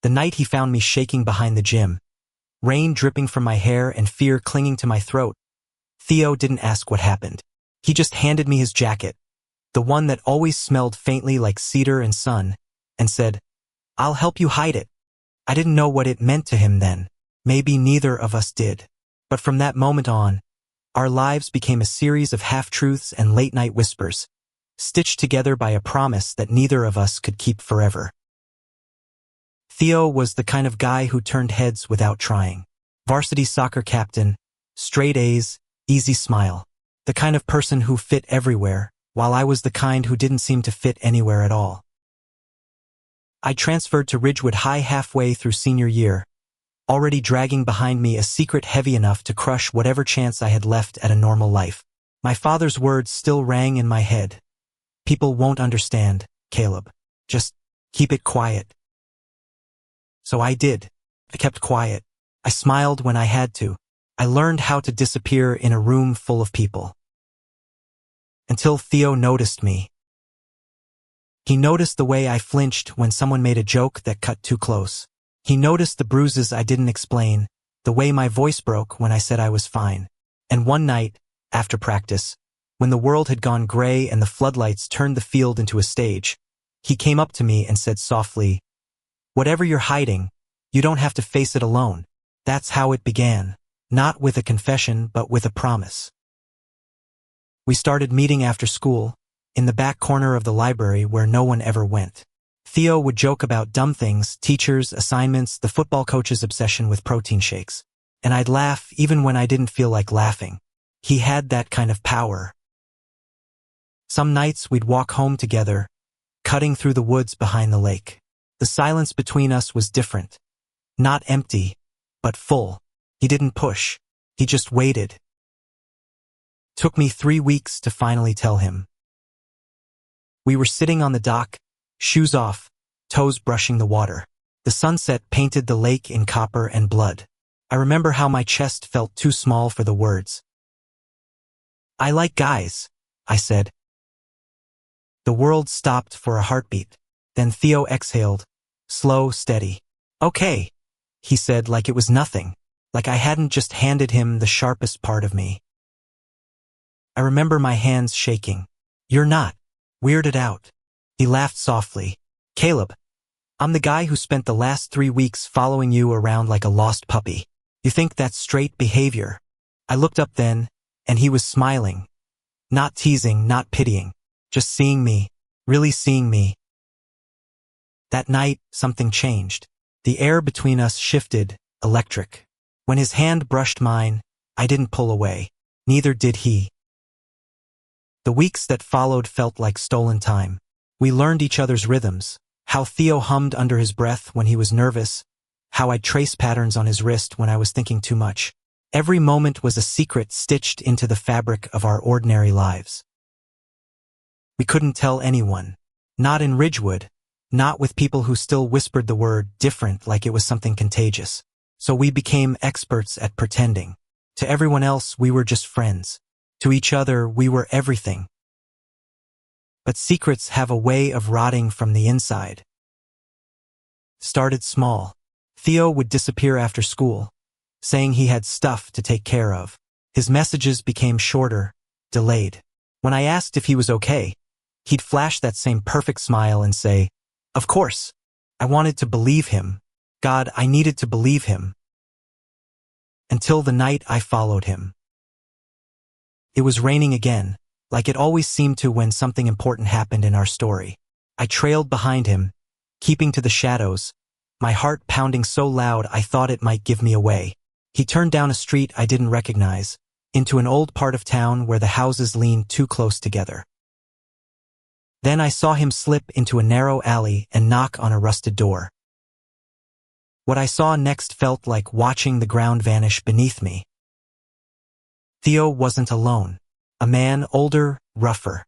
The night he found me shaking behind the gym, rain dripping from my hair and fear clinging to my throat, Theo didn't ask what happened. He just handed me his jacket, the one that always smelled faintly like cedar and sun, and said, "I'll help you hide it." I didn't know what it meant to him then. Maybe neither of us did. But from that moment on, our lives became a series of half-truths and late-night whispers, stitched together by a promise that neither of us could keep forever. Theo was the kind of guy who turned heads without trying. Varsity soccer captain, straight A's, easy smile. The kind of person who fit everywhere, while I was the kind who didn't seem to fit anywhere at all. I transferred to Ridgewood High halfway through senior year, already dragging behind me a secret heavy enough to crush whatever chance I had left at a normal life. My father's words still rang in my head. "People won't understand, Caleb. Just keep it quiet." So I did. I kept quiet. I smiled when I had to. I learned how to disappear in a room full of people. Until Theo noticed me. He noticed the way I flinched when someone made a joke that cut too close. He noticed the bruises I didn't explain, the way my voice broke when I said I was fine. And one night, after practice, when the world had gone gray and the floodlights turned the field into a stage, he came up to me and said softly, "Whatever you're hiding, you don't have to face it alone." That's how it began. Not with a confession, but with a promise. We started meeting after school, in the back corner of the library where no one ever went. Theo would joke about dumb things, teachers, assignments, the football coach's obsession with protein shakes. And I'd laugh even when I didn't feel like laughing. He had that kind of power. Some nights we'd walk home together, cutting through the woods behind the lake. The silence between us was different. Not empty, but full. He didn't push. He just waited. Took me 3 weeks to finally tell him. We were sitting on the dock, shoes off, toes brushing the water. The sunset painted the lake in copper and blood. I remember how my chest felt too small for the words. "I like guys," I said. The world stopped for a heartbeat. Then Theo exhaled, slow, steady. "Okay," he said like it was nothing, like I hadn't just handed him the sharpest part of me. I remember my hands shaking. "You're not weirded out." He laughed softly. "Caleb, I'm the guy who spent the last 3 weeks following you around like a lost puppy. You think that's straight behavior?" I looked up then, and he was smiling. Not teasing, not pitying. Just seeing me, really seeing me. That night, something changed. The air between us shifted, electric. When his hand brushed mine, I didn't pull away. Neither did he. The weeks that followed felt like stolen time. We learned each other's rhythms, how Theo hummed under his breath when he was nervous, how I'd trace patterns on his wrist when I was thinking too much. Every moment was a secret stitched into the fabric of our ordinary lives. We couldn't tell anyone. Not in Ridgewood, not with people who still whispered the word different like it was something contagious. So we became experts at pretending. To everyone else, we were just friends. To each other, we were everything. But secrets have a way of rotting from the inside. Started small. Theo would disappear after school, saying he had stuff to take care of. His messages became shorter, delayed. When I asked if he was okay, he'd flash that same perfect smile and say, "Of course." I wanted to believe him. God, I needed to believe him. Until the night I followed him. It was raining again, like it always seemed to when something important happened in our story. I trailed behind him, keeping to the shadows, my heart pounding so loud I thought it might give me away. He turned down a street I didn't recognize, into an old part of town where the houses leaned too close together. Then I saw him slip into a narrow alley and knock on a rusted door. What I saw next felt like watching the ground vanish beneath me. Theo wasn't alone. A man, older, rougher,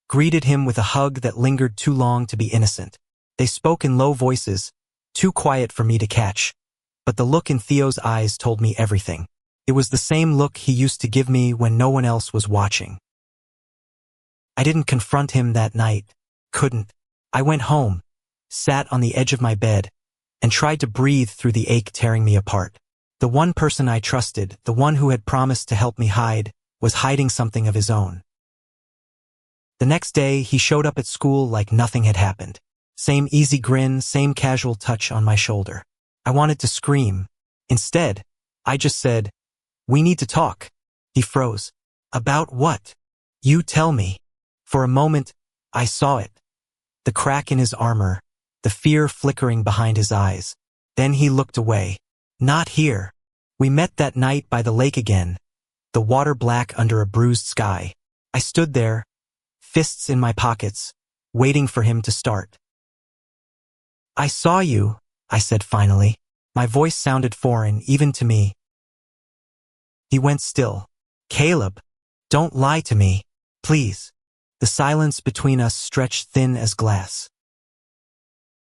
greeted him with a hug that lingered too long to be innocent. They spoke in low voices, too quiet for me to catch, but the look in Theo's eyes told me everything. It was the same look he used to give me when no one else was watching. I didn't confront him that night. Couldn't. I went home, sat on the edge of my bed, and tried to breathe through the ache tearing me apart. The one person I trusted, the one who had promised to help me hide, was hiding something of his own. The next day, he showed up at school like nothing had happened. Same easy grin, same casual touch on my shoulder. I wanted to scream. Instead, I just said, "We need to talk." He froze. "About what?" "You tell me." For a moment, I saw it. The crack in his armor, the fear flickering behind his eyes. Then he looked away. "Not here." We met that night by the lake again, the water black under a bruised sky. I stood there, fists in my pockets, waiting for him to start. "I saw you," I said finally. My voice sounded foreign, even to me. He went still. "Caleb, don't lie to me, please." The silence between us stretched thin as glass.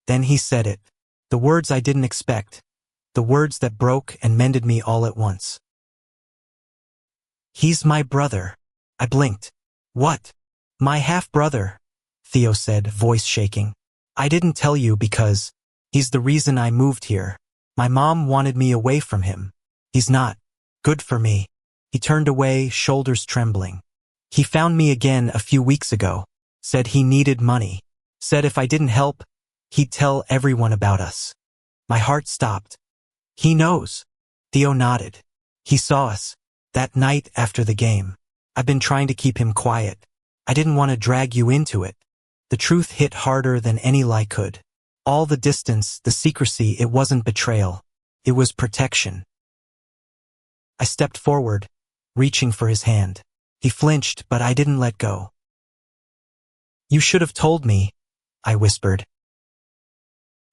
Then he said it. The words I didn't expect. The words that broke and mended me all at once. "He's my brother." I blinked. "What?" "My half-brother," Theo said, voice shaking. "I didn't tell you because he's the reason I moved here. My mom wanted me away from him. He's not good for me." He turned away, shoulders trembling. "He found me again a few weeks ago. Said he needed money. Said if I didn't help, he'd tell everyone about us." My heart stopped. "He knows." Theo nodded. "He saw us that night after the game. I've been trying to keep him quiet. I didn't want to drag you into it." The truth hit harder than any lie could. All the distance, the secrecy, it wasn't betrayal. It was protection. I stepped forward, reaching for his hand. He flinched, but I didn't let go. "You should have told me," I whispered.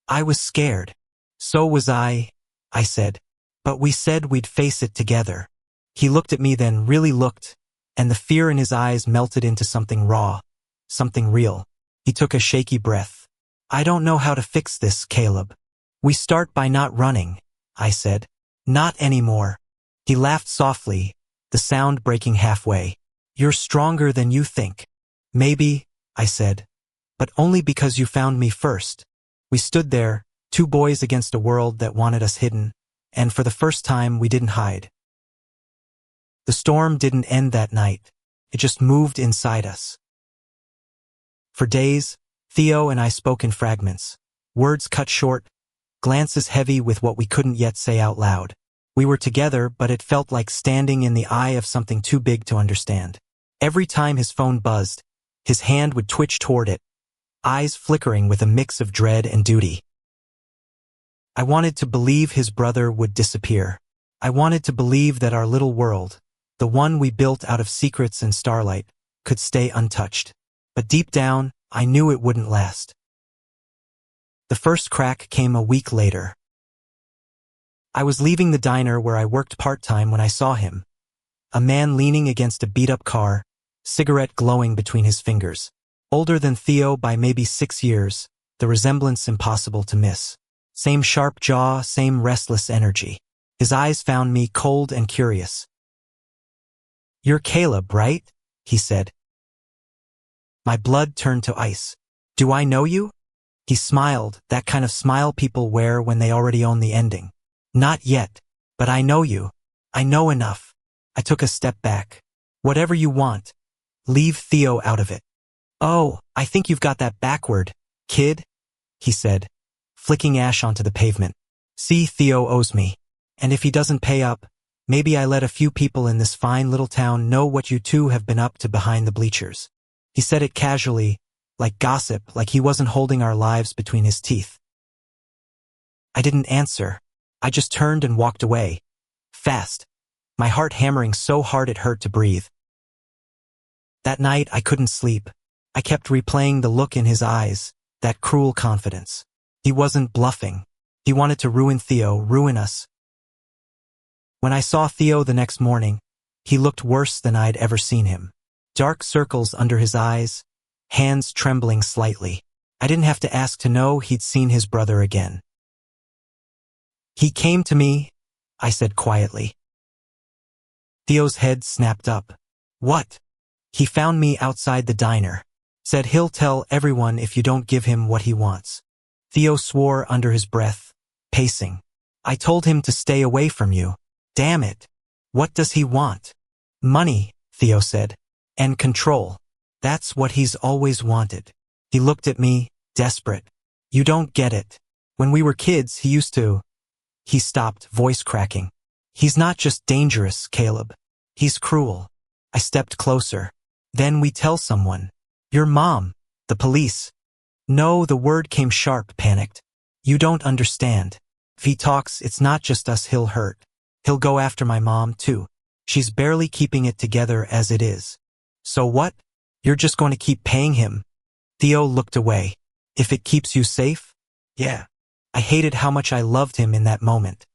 "I was scared." "So was I," I said. "But we said we'd face it together." He looked at me, then really looked, and the fear in his eyes melted into something raw, something real. He took a shaky breath. "I don't know how to fix this, Caleb." "We start by not running," I said. "Not anymore." He laughed softly, the sound breaking halfway. "You're stronger than you think." "Maybe," I said, "but only because you found me first." We stood there, two boys against a world that wanted us hidden, and for the first time we didn't hide. The storm didn't end that night. It just moved inside us. For days, Theo and I spoke in fragments, words cut short, glances heavy with what we couldn't yet say out loud. We were together, but it felt like standing in the eye of something too big to understand. Every time his phone buzzed, his hand would twitch toward it, eyes flickering with a mix of dread and duty. I wanted to believe his brother would disappear. I wanted to believe that our little world, the one we built out of secrets and starlight, could stay untouched. But deep down, I knew it wouldn't last. The first crack came a week later. I was leaving the diner where I worked part-time when I saw him. A man leaning against a beat-up car, cigarette glowing between his fingers. Older than Theo by maybe 6 years, the resemblance impossible to miss. Same sharp jaw, same restless energy. His eyes found me cold and curious. "You're Caleb, right?" he said. My blood turned to ice. "Do I know you?" He smiled, that kind of smile people wear when they already own the ending. "Not yet, but I know you. I know enough." I took a step back. "Whatever you want. Leave Theo out of it." "Oh, I think you've got that backward, kid," he said, flicking ash onto the pavement. "See, Theo owes me. And if he doesn't pay up, maybe I let a few people in this fine little town know what you two have been up to behind the bleachers." He said it casually, like gossip, like he wasn't holding our lives between his teeth. I didn't answer. I just turned and walked away. Fast. My heart hammering so hard it hurt to breathe. That night I couldn't sleep. I kept replaying the look in his eyes, that cruel confidence. He wasn't bluffing. He wanted to ruin Theo, ruin us. When I saw Theo the next morning, he looked worse than I'd ever seen him. Dark circles under his eyes, hands trembling slightly. I didn't have to ask to know he'd seen his brother again. "He came to me," I said quietly. Theo's head snapped up. "What?" "He found me outside the diner. Said he'll tell everyone if you don't give him what he wants." Theo swore under his breath, pacing. I told him to stay away from you. Damn it. What does he want? Money, Theo said. And control. That's what he's always wanted. He looked at me, desperate. You don't get it. When we were kids, he used to. He stopped, voice cracking. He's not just dangerous, Caleb. He's cruel. I stepped closer. Then we tell someone. Your mom. The police. No, the word came sharp, panicked. You don't understand. If he talks, it's not just us he'll hurt. He'll go after my mom, too. She's barely keeping it together as it is. So what? You're just going to keep paying him? Theo looked away. If it keeps you safe? Yeah. I hated how much I loved him in that moment.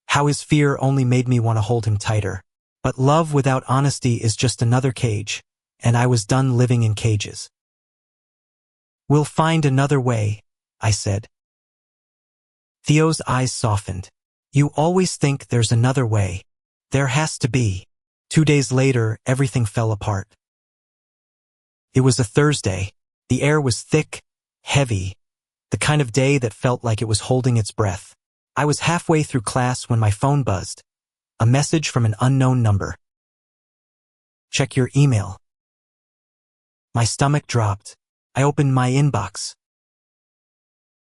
How his fear only made me want to hold him tighter. But love without honesty is just another cage, and I was done living in cages. We'll find another way, I said. Theo's eyes softened. You always think there's another way. There has to be. 2 days later, everything fell apart. It was a Thursday. The air was thick, heavy, the kind of day that felt like it was holding its breath. I was halfway through class when my phone buzzed. A message from an unknown number. Check your email. My stomach dropped. I opened my inbox.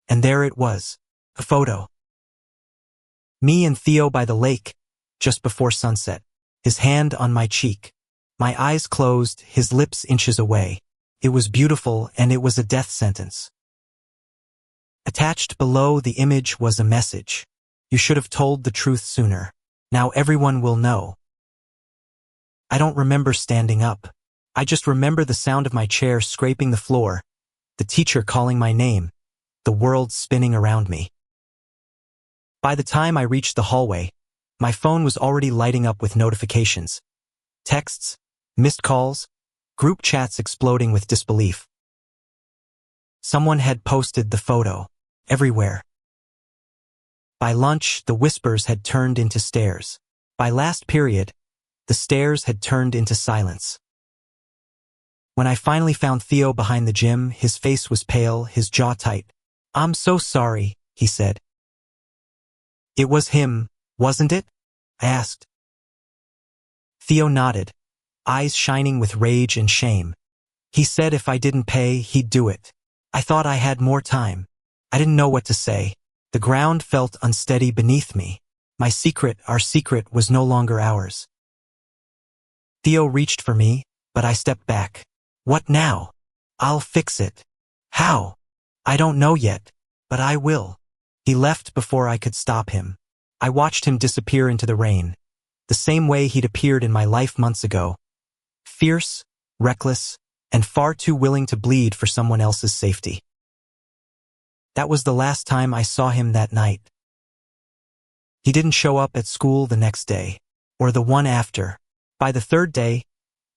And there it was, a photo. Me and Theo by the lake, just before sunset, his hand on my cheek. My eyes closed, his lips inches away. It was beautiful, and it was a death sentence. Attached below the image was a message. You should have told the truth sooner. Now everyone will know. I don't remember standing up. I just remember the sound of my chair scraping the floor, the teacher calling my name, the world spinning around me. By the time I reached the hallway, my phone was already lighting up with notifications. Texts, missed calls, group chats exploding with disbelief. Someone had posted the photo, everywhere. By lunch, the whispers had turned into stares. By last period, the stares had turned into silence. When I finally found Theo behind the gym, his face was pale, his jaw tight. I'm so sorry, he said. It was him, wasn't it? I asked. Theo nodded, eyes shining with rage and shame. He said if I didn't pay, he'd do it. I thought I had more time. I didn't know what to say. The ground felt unsteady beneath me. My secret, our secret, was no longer ours. Theo reached for me, but I stepped back. What now? I'll fix it. How? I don't know yet, but I will. He left before I could stop him. I watched him disappear into the rain, the same way he'd appeared in my life months ago. Fierce, reckless, and far too willing to bleed for someone else's safety. That was the last time I saw him that night. He didn't show up at school the next day, or the one after. By the third day,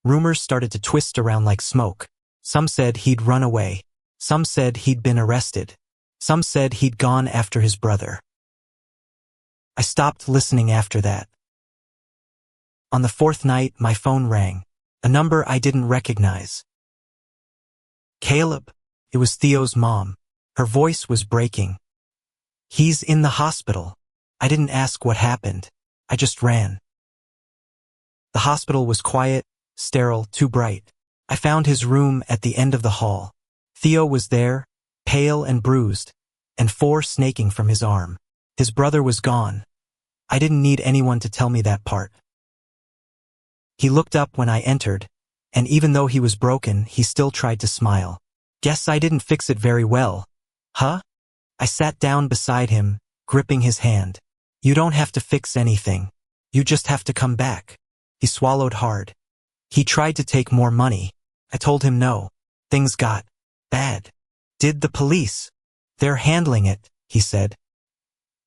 rumors started to twist around like smoke. Some said he'd run away. Some said he'd been arrested. Some said he'd gone after his brother. I stopped listening after that. On the fourth night, my phone rang. A number I didn't recognize. Caleb. It was Theo's mom. Her voice was breaking. He's in the hospital. I didn't ask what happened. I just ran. The hospital was quiet, sterile, too bright. I found his room at the end of the hall. Theo was there, pale and bruised, and 4 snaking from his arm. His brother was gone. I didn't need anyone to tell me that part. He looked up when I entered, and even though he was broken, he still tried to smile. Guess I didn't fix it very well. Huh? I sat down beside him, gripping his hand. You don't have to fix anything. You just have to come back. He swallowed hard. He tried to take more money. I told him no. Things got bad. Did the police? They're handling it, he said.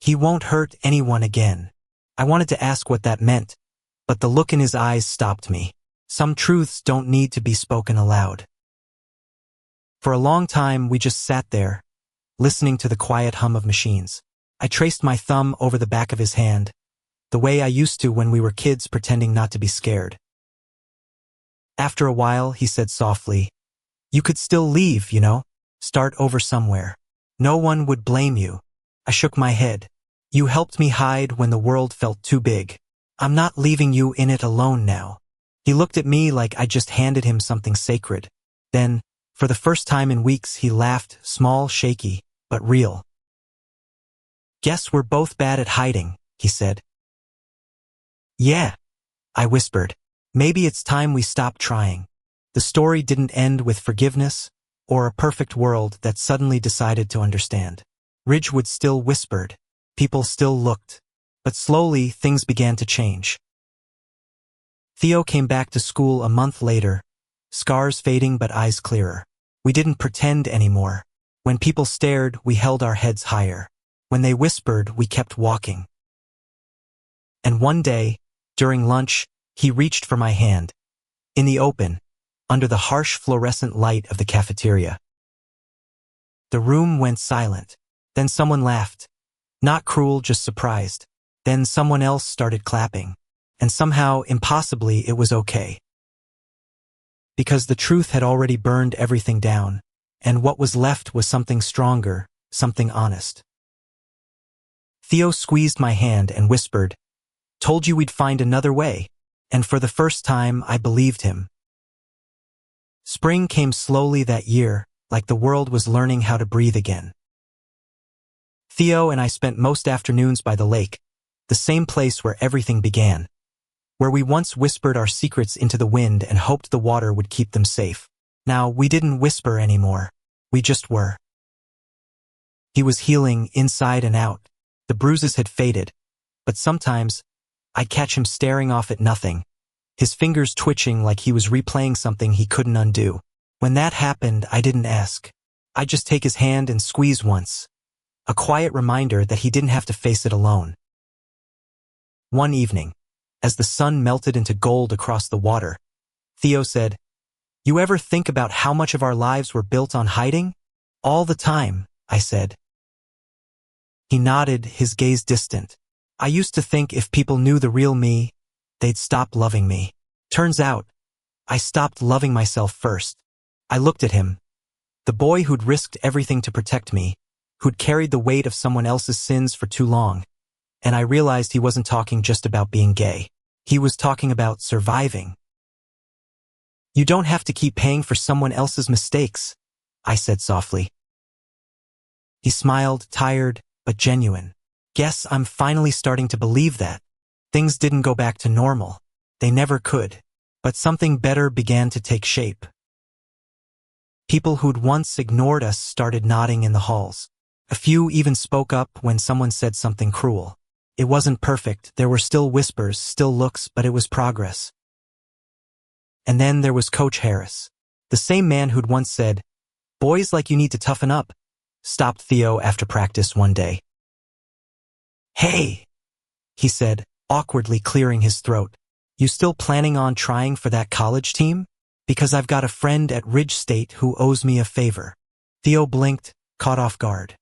He won't hurt anyone again. I wanted to ask what that meant, but the look in his eyes stopped me. Some truths don't need to be spoken aloud. For a long time, we just sat there, listening to the quiet hum of machines. I traced my thumb over the back of his hand, the way I used to when we were kids pretending not to be scared. After a while, he said softly, You could still leave, you know, start over somewhere. No one would blame you. I shook my head. You helped me hide when the world felt too big. I'm not leaving you in it alone now. He looked at me like I just handed him something sacred. Then, for the first time in weeks, he laughed, small, shaky, but real. Guess we're both bad at hiding, he said. Yeah, I whispered. Maybe it's time we stop trying. The story didn't end with forgiveness or a perfect world that suddenly decided to understand. Ridgewood still whispered. People still looked. But slowly, things began to change. Theo came back to school a month later, scars fading but eyes clearer. We didn't pretend anymore. When people stared, we held our heads higher. When they whispered, we kept walking. And one day, during lunch, he reached for my hand. In the open, under the harsh fluorescent light of the cafeteria. The room went silent. Then someone laughed. Not cruel, just surprised. Then someone else started clapping. And somehow, impossibly, it was okay. Because the truth had already burned everything down, and what was left was something stronger, something honest. Theo squeezed my hand and whispered, "Told you we'd find another way." And for the first time, I believed him. Spring came slowly that year, like the world was learning how to breathe again. Theo and I spent most afternoons by the lake, the same place where everything began, where we once whispered our secrets into the wind and hoped the water would keep them safe. Now, we didn't whisper anymore. We just were. He was healing inside and out. The bruises had faded, but sometimes I'd catch him staring off at nothing, his fingers twitching like he was replaying something he couldn't undo. When that happened, I didn't ask. I'd just take his hand and squeeze once, a quiet reminder that he didn't have to face it alone. One evening, as the sun melted into gold across the water, Theo said, "You ever think about how much of our lives were built on hiding?" "All the time," I said. He nodded, his gaze distant. "I used to think if people knew the real me, they'd stop loving me. Turns out, I stopped loving myself first." I looked at him, the boy who'd risked everything to protect me, who'd carried the weight of someone else's sins for too long, and I realized he wasn't talking just about being gay. He was talking about surviving. "You don't have to keep paying for someone else's mistakes," I said softly. He smiled, tired but genuine. "Guess I'm finally starting to believe that." Things didn't go back to normal. They never could. But something better began to take shape. People who'd once ignored us started nodding in the halls. A few even spoke up when someone said something cruel. It wasn't perfect, there were still whispers, still looks, but it was progress. And then there was Coach Harris, the same man who'd once said, "Boys like you need to toughen up," stopped Theo after practice one day. "Hey," he said, awkwardly clearing his throat. "You still planning on trying for that college team? Because I've got a friend at Ridge State who owes me a favor." Theo blinked, caught off guard.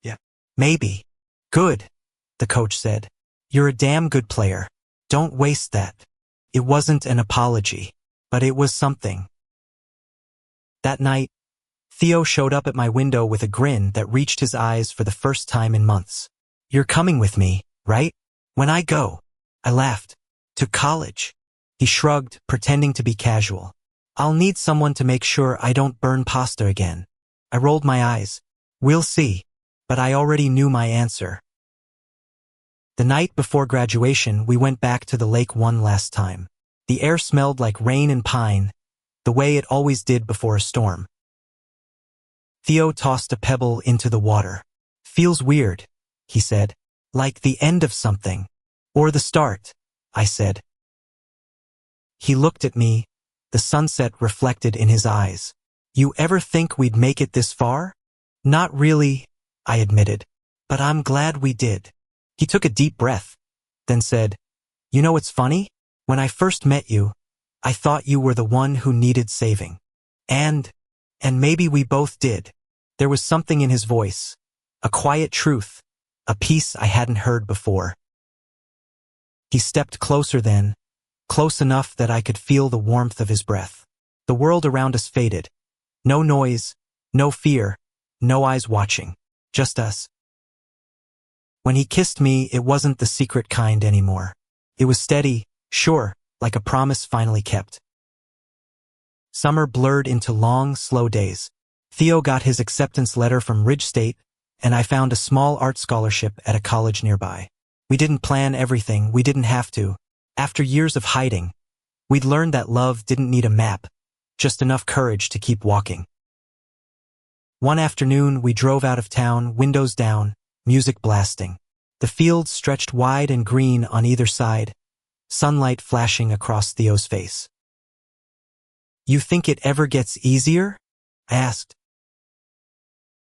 Yeah. "Maybe." "Good," the coach said. "You're a damn good player. Don't waste that." It wasn't an apology, but it was something. That night, Theo showed up at my window with a grin that reached his eyes for the first time in months. "You're coming with me, right?" "When I go," I laughed. "To college." He shrugged, pretending to be casual. "I'll need someone to make sure I don't burn pasta again." I rolled my eyes. "We'll see." But I already knew my answer. The night before graduation, we went back to the lake one last time. The air smelled like rain and pine, the way it always did before a storm. Theo tossed a pebble into the water. "Feels weird," he said. "Like the end of something." "Or the start," I said. He looked at me, the sunset reflected in his eyes. "You ever think we'd make it this far?" "Not really," I admitted. "But I'm glad we did." He took a deep breath, then said, "You know what's funny? When I first met you, I thought you were the one who needed saving. And maybe we both did." There was something in his voice, a quiet truth, a piece I hadn't heard before. He stepped closer then, close enough that I could feel the warmth of his breath. The world around us faded. No noise, no fear, no eyes watching. Just us. When he kissed me, it wasn't the secret kind anymore. It was steady, sure, like a promise finally kept. Summer blurred into long, slow days. Theo got his acceptance letter from Ridge State, and I found a small art scholarship at a college nearby. We didn't plan everything, we didn't have to. After years of hiding, we'd learned that love didn't need a map, just enough courage to keep walking. One afternoon, we drove out of town, windows down, music blasting. The fields stretched wide and green on either side, sunlight flashing across Theo's face. "You think it ever gets easier?" I asked.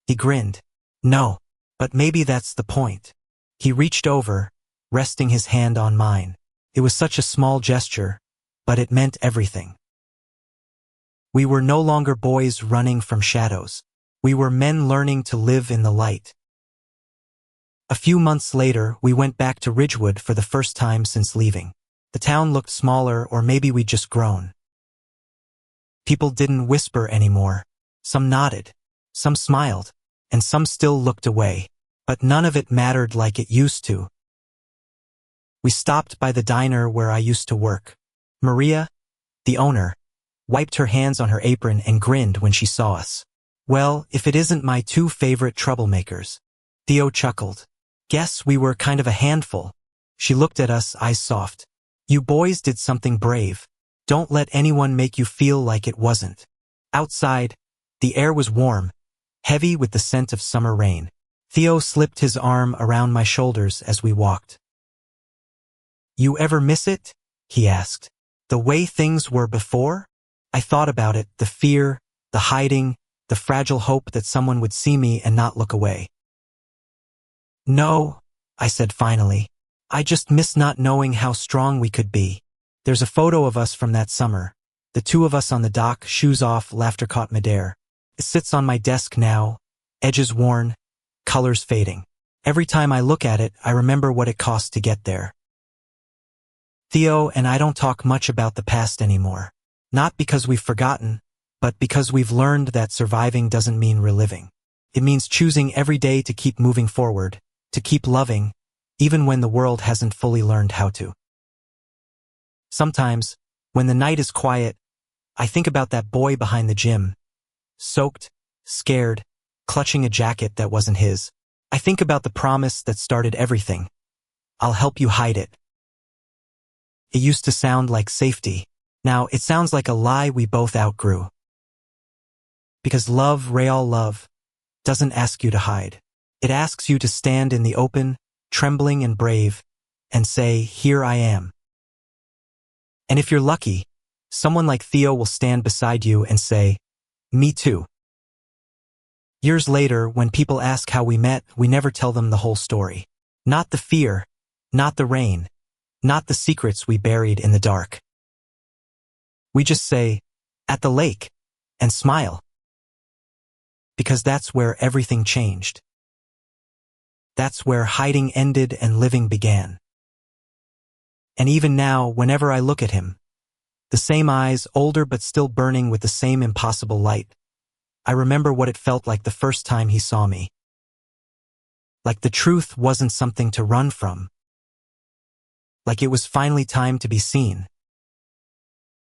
He grinned. "No, but maybe that's the point." He reached over, resting his hand on mine. It was such a small gesture, but it meant everything. We were no longer boys running from shadows. We were men learning to live in the light. A few months later, we went back to Ridgewood for the first time since leaving. The town looked smaller, or maybe we'd just grown. People didn't whisper anymore. Some nodded, some smiled, and some still looked away. But none of it mattered like it used to. We stopped by the diner where I used to work. Maria, the owner, wiped her hands on her apron and grinned when she saw us. "Well, if it isn't my two favorite troublemakers." Theo chuckled. "Guess we were kind of a handful." She looked at us, eyes soft. "You boys did something brave. Don't let anyone make you feel like it wasn't." Outside, the air was warm, heavy with the scent of summer rain. Theo slipped his arm around my shoulders as we walked. "You ever miss it?" he asked. "The way things were before?" I thought about it, the fear, the hiding, the fragile hope that someone would see me and not look away. "No," I said finally. "I just miss not knowing how strong we could be." There's a photo of us from that summer. The two of us on the dock, shoes off, laughter caught midair. It sits on my desk now, edges worn, colors fading. Every time I look at it, I remember what it cost to get there. Theo and I don't talk much about the past anymore. Not because we've forgotten, but because we've learned that surviving doesn't mean reliving. It means choosing every day to keep moving forward, to keep loving, even when the world hasn't fully learned how to. Sometimes, when the night is quiet, I think about that boy behind the gym, soaked, scared, clutching a jacket that wasn't his. I think about the promise that started everything. "I'll help you hide it." It used to sound like safety. Now it sounds like a lie we both outgrew. Because love, real love, doesn't ask you to hide. It asks you to stand in the open, trembling and brave, and say, "Here I am." And if you're lucky, someone like Theo will stand beside you and say, "Me too." Years later, when people ask how we met, we never tell them the whole story. Not the fear, not the rain, not the secrets we buried in the dark. We just say, "At the lake," and smile. Because that's where everything changed. That's where hiding ended and living began. And even now, whenever I look at him, the same eyes, older but still burning with the same impossible light, I remember what it felt like the first time he saw me. Like the truth wasn't something to run from. Like it was finally time to be seen.